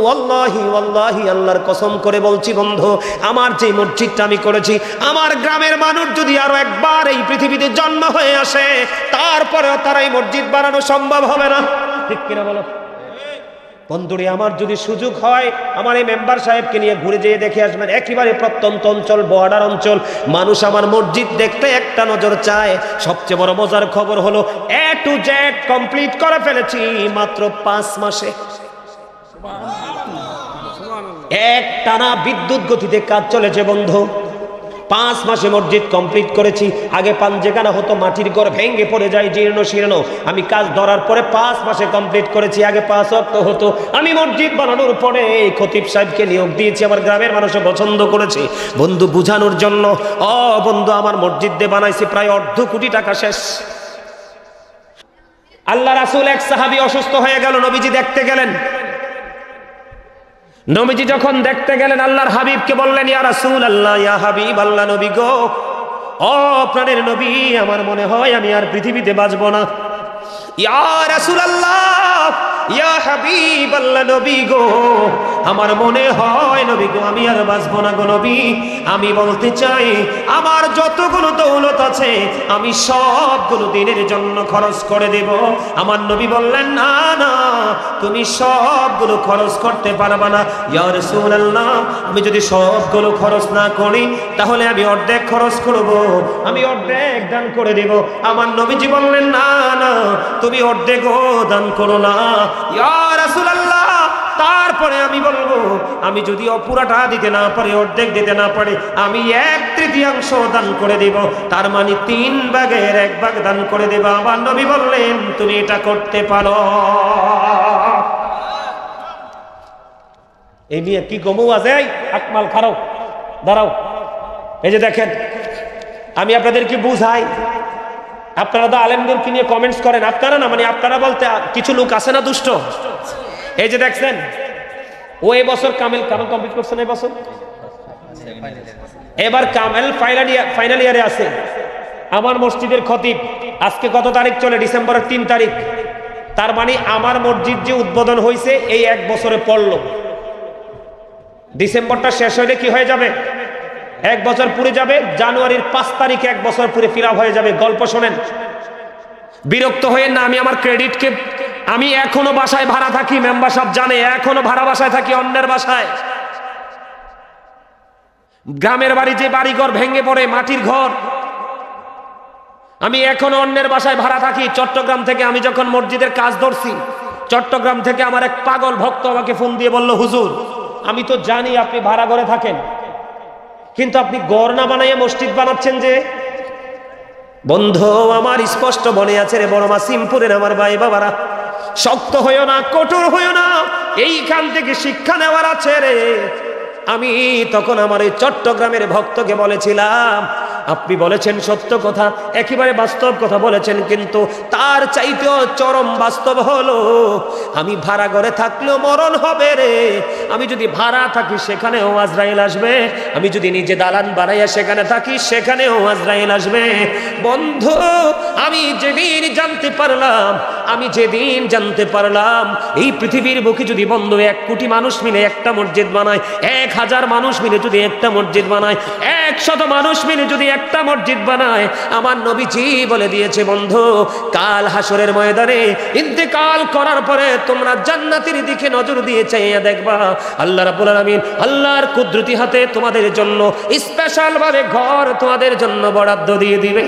ওয়াল্লাহি ওয়াল্লাহি আল্লাহর কসম করে বলছি বন্ধু, আমার যে মসজিদটা আমি করেছি, আমার গ্রামের মানুষ যদি আরো একবার এই পৃথিবীতে জন্ম হয়ে আসে, তারপরেও তারা এই মসজিদ বানানো সম্ভব হবে না। ঠিক কিনা বলো বন্ধুরে? আমার যদি সুযোগ হয়, আমার এই মেম্বার সাহেবকে নিয়ে ঘুরে যেয়ে দেখে আসবেন, একেবারে প্রত্যন্ত অঞ্চল, বর্ডার অঞ্চল, মানুষ আমার মসজিদ দেখতে একটা নজর চায়। সবচেয়ে বড় মজার খবর হলো A to Z কমপ্লিট করে ফেলেছি মাত্র 5 মাসে। এক টানা বিদ্যুৎ গতিতে কাজ চলেছে বন্ধু। 5 মাসে মসজিদ কমপ্লিট করেছি। আগে পাঞ্জেখানা হতো, মাটির ঘর ভেঙে পড়ে যায়, জীর্ণ শীর্ণ। আমি কাজ ধরার পরে 5 মাসে কমপ্লিট করেছি। আগে 5 ওয়াক্ত হতো। আমি মসজিদ বানানোর পরে খতিব সাহেবকে নিয়োগ দিয়েছি, আমার গ্রামের মানুষও পছন্দ করেছে। বন্ধু বুঝানোর জন্য, বন্ধু আমার মসজিদ দিয়ে বানাইছি প্রায় 1.5 কোটি টাকা শেষ। আল্লাহ রাসূল এক সাহাবী অসুস্থ হয়ে গেল, নবীজি দেখতে গেলেন। নবীজি যখন দেখতে গেলেন, আল্লাহর হাবিবকে বললেন, ইয়া রাসূলুল্লাহ, ইয়া হাবিব আল্লাহ, নবী গো, প্রাণের নবী, আমার মনে হয় আমি আর পৃথিবীতে বাঁচব না। ইয়া রাসূলুল্লাহ, ইয়া হাবিব আল্লাহ, নবী গো, আমার মনে হয় নবী গো আমি আর বাঁচব না গো নবী। আমি বলতে চাই, আমার যতগুলো দৌলত আছে আমি সবগুলো দিনের জন্য খরচ করে দেব। আমার নবী বললেন, না না, তুমি সবগুলো খরচ করতে পারবে না। ইয়া রাসূলুল্লাহ, আমি যদি সবগুলো খরচ না করি তাহলে আমি অর্ধেক খরচ করব, আমি অর্ধেক দান করে দেব। আমার নবীজি বললেন, না না, তুমি অর্ধেকও দান করো না। ইয়া রাসূলুল্লাহ, তারপরে আমি বলবো, আমি যদি পুরাটা দিতে না পারি, অর্ধেক দিতে না পারি, আমি 1/3 দান করে দেব। তার মানে 3 ভাগের 1 ভাগ দান করে দেব। আমার নবী বললেন, তুমি এটা করতে পারো। এই নিয়ে কি কমু আছে? আকমাল খারাও, দাঁড়াও। এই যে দেখেন, আমি আপনাদেরকে বুঝাই, আপনারা তো আলেমদেরকে নিয়ে কমেন্টস করেন, আপনারা না, মানে আপনারা বলতে কিছু লোক আছে না দুষ্ট। এই যে দেখছেন, ও এবছর কামেল কমপ্লিট করছে না, এবছর এবার কামেল ফাইনাল ইয়ারে আছে। আমার মসজিদের খতিব, আজকে কত তারিখ চলে? ডিসেম্বরের 3 তারিখ। তার মানে আমার মসজিদ যে উদ্বোধন হয়েছে এই 1 বছরে পড়লো। ডিসেম্বরটা শেষ হইলে কি হয়ে যাবে? 1 বছর পুরে যাবে। জানুয়ারির 5 তারিখে 1 বছর পুরে ফিরা হয়ে যাবে। গল্প শোনেন, বিরক্ত হয়েন না। আমি আমার ক্রেডিটকে, আমি এখনো বাসায় ভাড়া থাকি, মেম্বার সাহেব জানে, এখনো ভাড়া বাসায় থাকি, অন্যের বাসায়। গ্রামের বাড়ি যে বাড়িঘর ভেঙে পড়ে, মাটির ঘর, আমি এখনো অন্যের বাসায় ভাড়া থাকি। চট্টগ্রাম থেকে আমি যখন মসজিদের কাজ ধরছি, চট্টগ্রাম থেকে আমার এক পাগল ভক্ত আমাকে ফোন দিয়ে বলল, হুজুর, আমি তো জানি আপনি ভাড়া ঘরে থাকেন, কিন্তু আপনি ঘর না বানাইয়া মসজিদ বানাচ্ছেন যে। বন্ধু আমার স্পষ্ট মনে আছে রে বড় মাসিমপুরের আমার ভাই বাবারা, শক্ত হইও না, কঠোর হইও না, এইখান থেকে শিক্ষা নেওয়ার আছে রে। আমি তখন আমার এই চট্টগ্রামের ভক্তকে বলেছিলাম, আপনি বলেছেন সত্য কথা, একেবারে বাস্তব কথা বলেছেন, কিন্তু তার চাইতেও চরম বাস্তব হলো আমি ভাড়া ঘরে থাকলেও মরণ হবে রে। আমি যদি ভাড়া থাকি সেখানেও আজরাইল আসবে, আমি যদি নিজে দালান বানাইয়া সেখানে থাকি সেখানেও আজরাইল আসবে। বন্ধু আমি যেদিন জানতে পারলাম এই পৃথিবীর বুকে যদি বন্ধু 1 কোটি মানুষ মিলে একটা মসজিদ বানায়, 1000 মানুষ মিলে যদি একটা মসজিদ বানায়, 100 মানুষ মিলে যদি একটা মসজিদ বানায়, আমার নবীজি বলে দিয়েছে বন্ধু, কাল হাসরের ময়দানে ইন্তেকাল করার পরে তোমরা জান্নাতের দিকে নজর দিয়ে চাইয়া দেখবা, আল্লাহ রাব্বুল আলামিন আল্লাহর কুদরতি হাতে তোমাদের জন্য স্পেশাল ভাবে ঘর তোমাদের জন্য বরাদ্দ দিয়ে দিবে।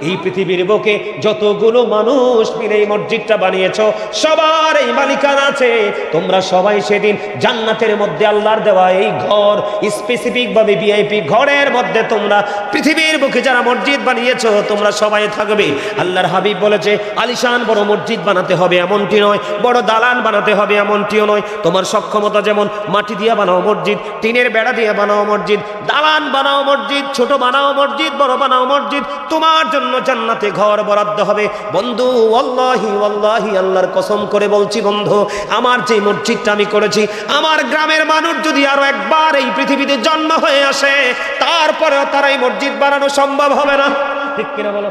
এই পৃথিবীর বুকে যতগুলো মানুষ মিলে এই মসজিদটা বানিয়েছো, সবার এই মালিকানা আছে। তোমরা সবাই সেদিন জান্নাতের মধ্যে আল্লাহর দেওয়া এই ঘর, স্পেসিফিক ভাবে ভিআইপি ঘরের মধ্যে তোমরা পৃথিবীর বুকে যারা মসজিদ বানিয়েছো তোমরা সবাই থাকবে। আল্লাহর হাবিব বলেছে, আলিশান বড় মসজিদ বানাতে হবে এমনটি নয়, বড় দালান বানাতে হবে এমনটিও নয়। তোমার সক্ষমতা যেমন, মাটি দিয়ে বানাও মসজিদ, টিনের বেড়া দিয়ে বানাও মসজিদ, দালান বানাও মসজিদ, ছোট বানাও মসজিদ, বড় বানাও মসজিদ, তোমার জন্য জান্নাতে ঘর বরাদ্দ হবে। বন্ধু ওয়াল্লাহি ওয়াল্লাহি আল্লাহর কসম করে বলছি বন্ধু, আমার যে মসজিদটা আমি করেছি, আমার গ্রামের মানুষ যদি আরো একবার এই পৃথিবীতে জন্ম হয়ে আসে, তারপরেও তারা এই মসজিদ বানানো সম্ভব হবে না। ঠিক কিনা বলো?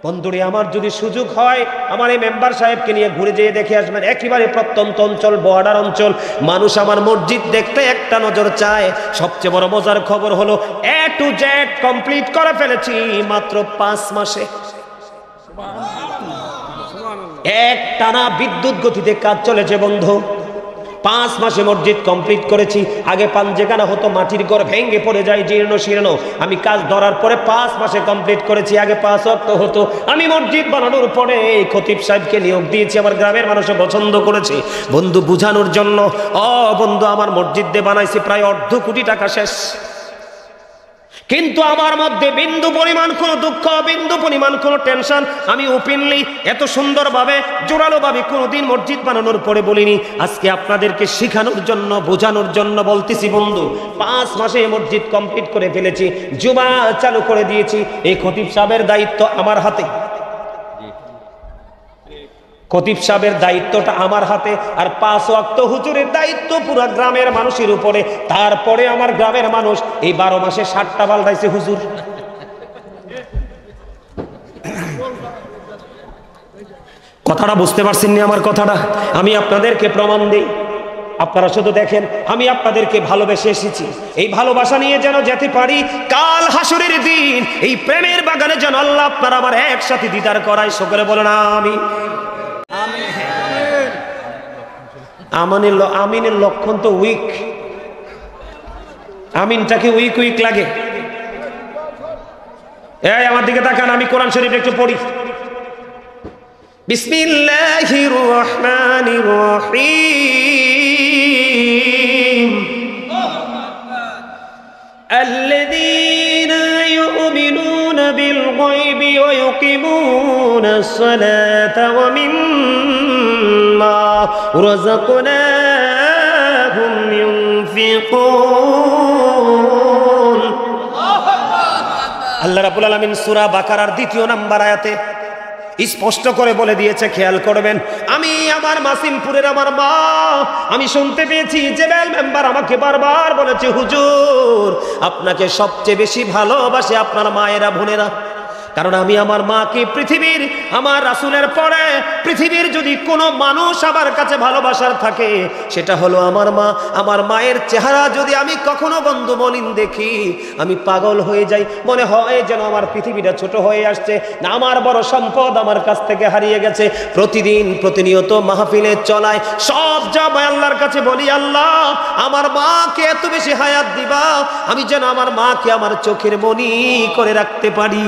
বন্ধুরে আমার যদি সুযোগ হয় আমার এই মেম্বার সাহেবকে নিয়ে ঘুরে যেয়ে দেখে আসবেন, একেবারে প্রত্যন্ত অঞ্চল, বর্ডার অঞ্চল, মানুষ আমার মসজিদ দেখতে একটা নজর চায়। সবচেয়ে বড় মজার খবর হলো A to Z কমপ্লিট করে ফেলেছি মাত্র 5 মাসে। এক টানা বিদ্যুৎ গতিতে কাজ চলেছে বন্ধু। 5 মাসে মসজিদ কমপ্লিট করেছি। আগে পাঞ্জেখানা হতো, মাটির ঘর ভেঙে পড়ে যায়, জীর্ণ শীর্ণ। আমি কাজ ধরার পরে 5 মাসে কমপ্লিট করেছি। আগে 5 ওয়াক্ত হতো। আমি মসজিদ বানানোর পরে এই খতিব সাহেবকে নিয়োগ দিয়েছি, আমার গ্রামের মানুষও পছন্দ করেছে। বন্ধু বুঝানোর জন্য, বন্ধু আমার মসজিদ দিয়ে বানাইছি প্রায় 1.5 কোটি টাকা শেষ। কিন্তু আমার মধ্যে বিন্দু পরিমাণ কোনো দুঃখ, বিন্দু পরিমাণ কোনো টেনশন আমি ওপেনলি এত সুন্দরভাবে জোরালোভাবে কোনোদিন মসজিদ বানানোর পরে বলিনি। আজকে আপনাদেরকে শেখানোর জন্য, বোঝানোর জন্য বলতেছি বন্ধু। 5 মাসে মসজিদ কমপ্লিট করে ফেলেছি, জুমা চালু করে দিয়েছি। এই খতিব সাহেবের দায়িত্ব আমার হাতে, খতিব সাহেবের দায়িত্বটা আমার হাতে, আর 5 ওয়াক্ত হুজুরের দায়িত্ব পুরো গ্রামের মানুষের উপরে। তারপরে আমার গ্রামের মানুষ এই 12 মাসে 60টা পাল্টাইছে হুজুর। কথাটা বুঝতে পারছেন না আমার কথাটা? আমি আপনাদেরকে প্রমাণ দিই, আপনারা শুধু দেখেন। আমি আপনাদেরকে ভালোবেসে এসেছি, এই ভালোবাসা নিয়ে যেন যেতে পারি কাল হাসরের দিন। এই প্রেমের বাগানে যেন আল্লাহ আপনারা আমার একসাথে দিদার করায়। সকলে বলেন আমিন। আমিনের লক্ষণ তো উইক। আমিনটাকে উইক উইক লাগে। এই আমার দিকে তাকান, আমি কোরআন শরীফ একটু পড়ি। বিসমিল্লাহির রহমানির রহিম। আল্লাযীনা ইউমিনুনা বিল গায়বি ওয়া ইউকিমুনাস সালাতা ওয়া মিম্মা রাযাকনাহুম ইউনফিকুন। আল্লাহ রাব্বুল আলামিন সূরা বাকারার 2 নম্বর আয়াতে স্পষ্ট করে বলে দিয়েছে, খেয়াল করবেন। আমি আমার মাসিমপুরের আমার মা, আমি শুনতে পেয়েছি জেবেল মেম্বার আমাকে বারবার বলেছে, হুজুর আপনাকে সবচেয়ে বেশি ভালোবাসে আপনার মায়েরা, বোনেরা। কারণ আমি আমার মাকে পৃথিবীর, আমার রাসূলের পরে পৃথিবীর যদি কোনো মানুষ আমার কাছে ভালোবাসার থাকে সেটা হলো আমার মা। আমার মায়ের চেহারা যদি আমি কখনো বন্ধু মলিন দেখি আমি পাগল হয়ে যাই, মনে হয় যেন আমার পৃথিবীটা ছোট হয়ে আসছে, না আমার বড় সম্পদ আমার কাছ থেকে হারিয়ে গেছে। প্রতিদিন প্রতিনিয়ত মাহফিলে চলায় সব যাবে আল্লাহর কাছে বলি, আল্লাহ আমার মাকে এত বেশি হায়াত দিবা আমি যেন আমার মাকে আমার চোখের মনি করে রাখতে পারি।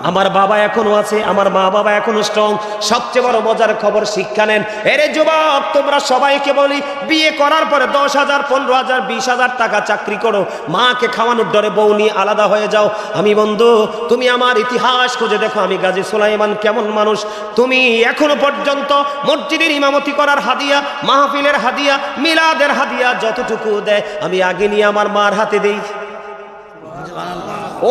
আমার বাবা এখনো আছে, আমার মা বাবা এখনো স্ট্রং। সবচেয়ে বড় মজার খবর, শিক্ষা নেন। এরে যুবক, তোমরা সবাইকে বলি বিয়ে করার পরে 10,000, 15,000, 20,000 টাকা চাকরি করো, মাকে খাওয়ানোর ডরে বউ নিয়ে আলাদা হয়ে যাও। আমি বন্ধু, তুমি আমার ইতিহাস খুঁজে দেখো, আমি গাজী সুলাইমান কেমন মানুষ। তুমি এখনো পর্যন্ত মসজিদের ইমামতি করার হাদিয়া, মাহফিলের হাদিয়া, মিলাদের হাদিয়া যতটুকু দেয় আমি আগে নিয়ে আমার মার হাতে দেই।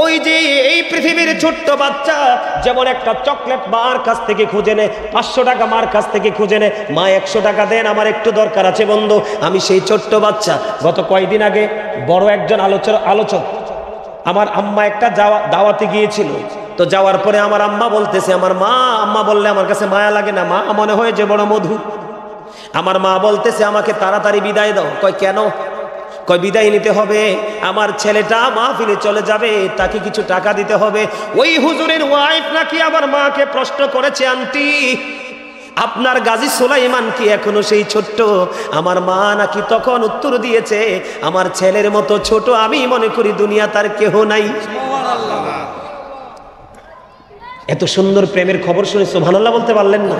ওই যে এই পৃথিবীর ছোট্ট বাচ্চা যেমন একটা চকলেট মার কাছ থেকে খুঁজে নেয়, 500 টাকা মার কাছ থেকে খুঁজে নেয়, মা 100 টাকা দেন আমার একটু দরকার আছে বন্ধু। আমি সেই ছোট্ট বাচ্চা। গত কয়েকদিন আগে বড় একজন আলোচক আমার আম্মা একটা দাওয়াতে গিয়েছিল। তো যাওয়ার পরে আমার আম্মা বলতেছে, আমার মা, আম্মা বললে আমার কাছে মায়া লাগে না, মা মনে হয় যে বড় মধু। আমার মা বলতেছে আমাকে তাড়াতাড়ি বিদায় দাও। কয় কেন? কয় বিদায় নিতে হবে, আমার ছেলেটা মাহফিলে চলে যাবে, তাকে কিছু টাকা দিতে হবে। ওই হুজুরের ওয়াইফ নাকি আমার মাকে প্রশ্ন করেছে, আন্টি আপনার গাজী সুলাইমান কি এখনো সেই ছোট্ট? আমার মা নাকি তখন উত্তর দিয়েছে, আমার ছেলের মতো ছোট আমি মনে করি দুনিয়া তার কেহ নাই। এত সুন্দর প্রেমের খবর শুনে সুবহানাল্লাহ বলতে পারলেন না?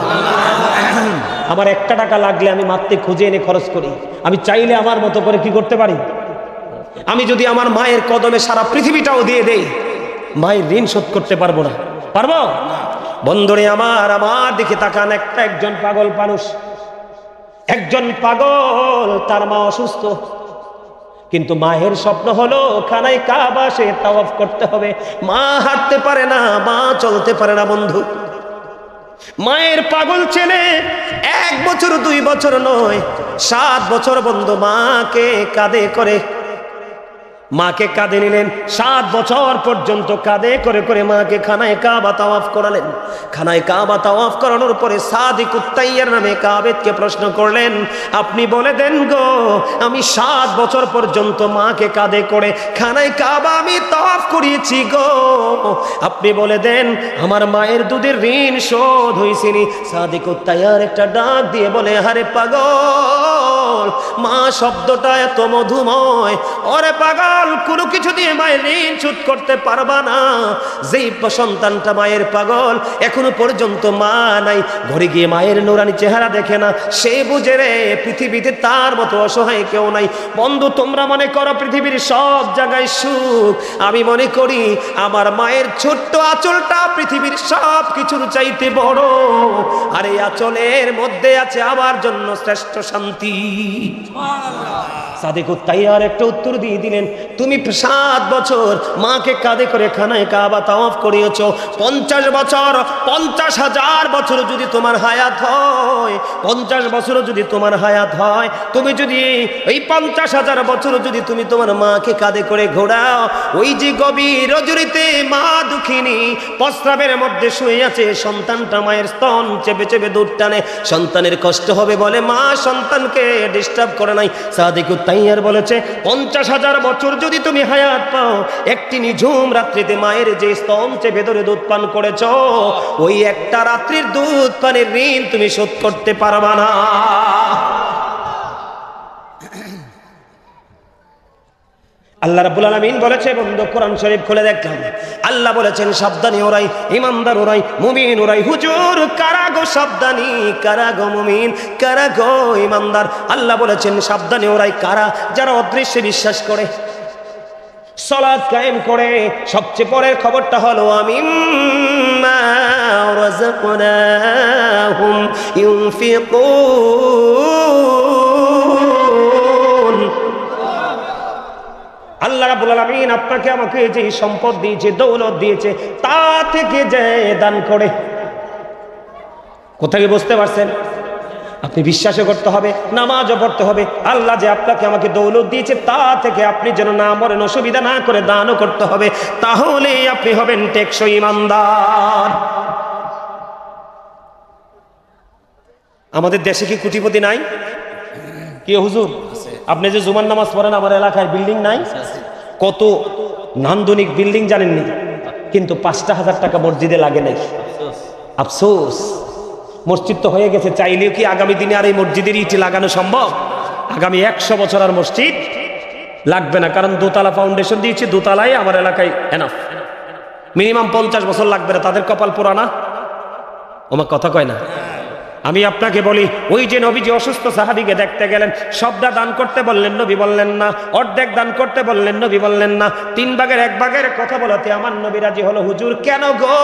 আমার 1 টাকা লাগলে আমি মাত্রে খুঁজে এনে খরচ করি। আমি চাইলে আমার মতো করে কি করতে পারি? আমি যদি আমার মায়ের কদমে সারা পৃথিবীটাও দিয়ে দেই, মায়ের ঋণ শোধ করতে পারবো না? পারবো? বন্ধুরে আমার দিকে তাকান। একজন পাগল মানুষ, একজন পাগল, তার মা অসুস্থ, কিন্তু মায়ের স্বপ্ন হলো খানায় কাবা সে তাওয়াফ করতে হবে। মা হাঁটতে পারে না, মা চলতে পারে না বন্ধু। মায়ের পাগল ছেলে 1 বছর 2 বছর নয়, 7 বছর বন্ধু মাকে কাঁধে করে মাকে কাঁধে নিলেন, 7 বছর পর্যন্ত কাঁধে করে করে মাকে খানায় কাবা তাওয়াফ করালেন। খানায় কাবা তাওয়াফ করানোর পরে সাদিকুত তাইয়ার নামে কাবেদকে প্রশ্ন করলেন, আপনি বলে দেন গো, আমি 7 বছর পর্যন্ত মাকে কাঁধে করে খানায় কাবা আমি তাওয়াফ করিয়েছি গো, আপনি বলে দেন আমার মায়ের দুধের ঋণ শোধ হয়েছিনি? সাদিকুত তাইয়ার একটা ডাক দিয়ে বলে, আরে পাগল, মা শব্দটা এত মধুময়, ওরে পাগল, কোনো কিছু দিয়ে মায়ের ঋণ শোধ করতে পারবা না। যেই সন্তানটা মায়ের পাগল, এখনো পর্যন্ত মা নাই, ঘরে গিয়ে মায়ের নুরানি চেহারা দেখে না, সে বুঝে রে পৃথিবীতে তার মতো অসহায় কেউ নাই। বন্ধু, তোমরা মনে করো পৃথিবীর সব জায়গায় সুখ, আমি মনে করি আমার মায়ের ছোট্ট আঁচলটা পৃথিবীর সব কিছুর চাইতে বড়, আর এই আঁচলের মধ্যে আছে আমার জন্য শ্রেষ্ঠ শান্তি। সাদিকুত তাইয়ার একটা উত্তর দিয়ে দিলেন, তুমি 7 বছর মাকে কাঁধে করে খানায় কাবা তাওয়াফ করিয়েছ, 50 বছর, 50,000 বছর যদি তোমার হায়াত হয়, 50 বছর যদি তোমার হায়াত হয়, তুমি যদি এই 50,000 বছর যদি তুমি তোমার মাকে কাঁধে করে ঘোরাও, ওই যে গভীর রজনীতে মা দুঃখিনী প্রস্রাবের মধ্যে শুয়ে আছে, সন্তানটা মায়ের স্তন চেপে চেপে দুধ টানে, সন্তানের কষ্ট হবে বলে মা সন্তানকে ডিস্টার্ব করে নাই। সাদিকুত তাইয়ার বলেছে, 50,000 বছর যদি তুমি হায়াত পাও, একটি নিঝুম রাত্রিতে মায়ের যে স্তন চেপে ধরে দুধ পান করেছ, ওই একটা রাত্রির দুধ পানের ঋণ তুমি শোধ করতে পারবা না। আল্লাহ রাব্বুল আলামিন বলেছে, বন্ধু কোরআন শরীফ খুলে দেখলাম, আল্লাহ বলেছেন সাবধানী ওরাই, ইমানদার ওরাই, মুমিন ওরাই। হুজুর কারা গো সাবধানী, কারা গো মুমিন, কারা গো ইমানদার? আল্লাহ বলেছেন সাবধানী ওরাই কারা? যারা অদৃশ্যে বিশ্বাস করে, সালাত কায়েম করে। সবচেয়ে পরের খবরটা হলো আমিম্মা রাযাকনাহুম ইউনফিকুন। আল্লাহ রাব্বুল আলামিন আপনাকে আমাকে যে সম্পদ দিয়েছে, দৌলত দিয়েছে, তা থেকে যে দান করে। কোথায় বুঝতে পারছেন? আপনি বিশ্বাসও করতে হবে, নামাজও পড়তে হবে। আল্লাহ যে আপনাকে আমাকে দৌলত দিয়েছে, তা থেকে আপনি যেন না মরেন, অসুবিধা না করে দানও করতে হবে, তাহলেই আপনি হবেন টেকসই ইমানদার। আমাদের দেশে কি কোটিপতি নাই? কি হুজুর, আপনি যে জুমার নামাজ পড়েন, আমার এলাকায় বিল্ডিং নাই? কত নান্দনিক বিল্ডিং জানেননি, কিন্তু 5,000 টাকা মসজিদে লাগে নাই। আফসোস, মসজিদ তো হয়ে গেছে, চাইলেও কি আগামী দিনে আর এই মসজিদের ইট লাগানো সম্ভব? আগামী 100 বছর আর মসজিদ লাগবে না, কারণ দোতলা ফাউন্ডেশন দিয়েছে, দোতলায় আমার এলাকায় এনাফ। মিনিমাম 50 বছর লাগবে না, তাদের কপাল পোড়ানা। আমার কথা কয় না? আমি আপনাকে বলি, ওই যে নবীজি অসুস্থ সাহাবীকে দেখতে গেলেন, সবটা দান করতে বললেন, নবী বললেন না। অর্ধেক দান করতে বললেন, নবী বললেন না। 3 ভাগের 1 ভাগের কথা বলাতে আমার নবী রাজি হলো। হুজুর কেন গো?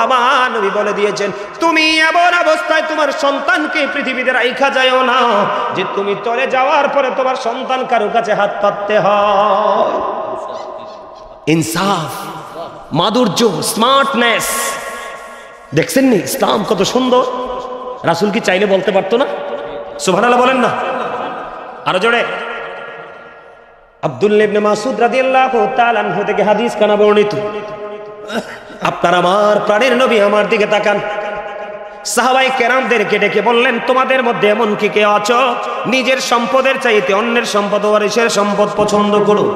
আমার নবী বলে দিয়েছেন, তুমি এমন অবস্থায় তোমার সন্তানকে পৃথিবীতে রাইখা যায়ও না যে তুমি চলে যাওয়ার পরে তোমার সন্তান কারো কাছে হাত পাততে হয়। ইনসাফ, মাধুর্য, স্মার্টনেস। দেখছেন নি ইসলাম কত সুন্দর? রাসূল কি চাইলে বলতে পারতো না? সুবহানাল্লাহ বলেন না আরো জোরে। আব্দুল্লাহ ইবনে মাসউদ রাদিয়াল্লাহু তাআলা আনহু থেকে হাদিস কানা বর্ণিত, আপনার আমার প্রাণের নবী আমার দিকে তাকান, সাহাবায়ে কেরামদেরকে ডেকে বললেন, তোমাদের মধ্যে এমন কি কেউ আছো নিজের সম্পদের চাইতে অন্যের সম্পদ ওয়ারিসের সম্পদ পছন্দ করো?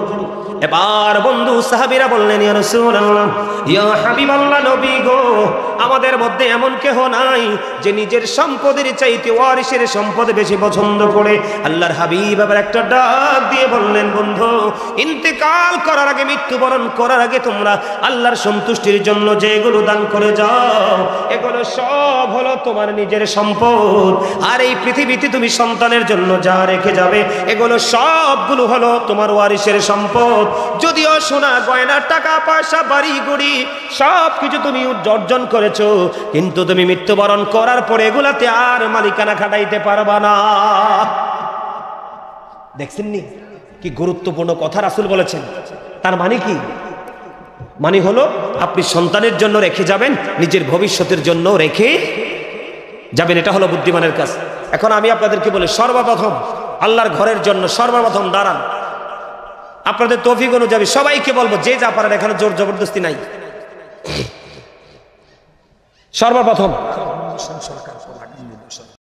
এবার বন্ধু সাহাবীরা বললেন, ইয়া রাসূলুল্লাহ, ইয়া হাবিবাল্লাহ, নবী গো, আমাদের মধ্যে এমন কেহ নাই যে নিজের সম্পদের চাইতে ওয়ারিসের সম্পদ বেশি পছন্দ করে। আল্লাহর হাবিব আবার একটা ডাক দিয়ে বললেন, বন্ধু, ইন্তেকাল করার আগে, মৃত্যুবরণ করার আগে তোমরা আল্লাহর সন্তুষ্টির জন্য যেগুলো দান করে যাও, এগুলো সব হলো তোমার নিজের সম্পদ। আর এই পৃথিবীতে তুমি সন্তানের জন্য যা রেখে যাবে, এগুলো সবগুলো হলো তোমার ওয়ারিসের সম্পদ। যদিও সোনা গয়না, টাকা পয়সা, বাড়ি গুড়ি সব কিছু তুমি অর্জন করেছো, কিন্তু তুমি মৃত্যুবরণ করার পরে এগুলাতে আর মালিকানা খাটাইতে পারবা না। দেখছেন নি কি গুরুত্বপূর্ণ কথা রাসূল বলেছেন? তার মানে কি? মানে হলো আপনি সন্তানের জন্য রেখে যাবেন, নিজের ভবিষ্যতের জন্য রেখে যাবেন। এটা হলো বুদ্ধিমানের কাজ। এখন আমি আপনাদেরকে বলি, সর্বপ্রথম আল্লাহর ঘরের জন্য সর্বপ্রথম দাঁড়ান। আপনাদের তৌফিক অনুযায়ী সবাইকে বলবো, যে যা পারেন, এখানে জোর জবরদস্তি নাই। সর্বপ্রথম সরকার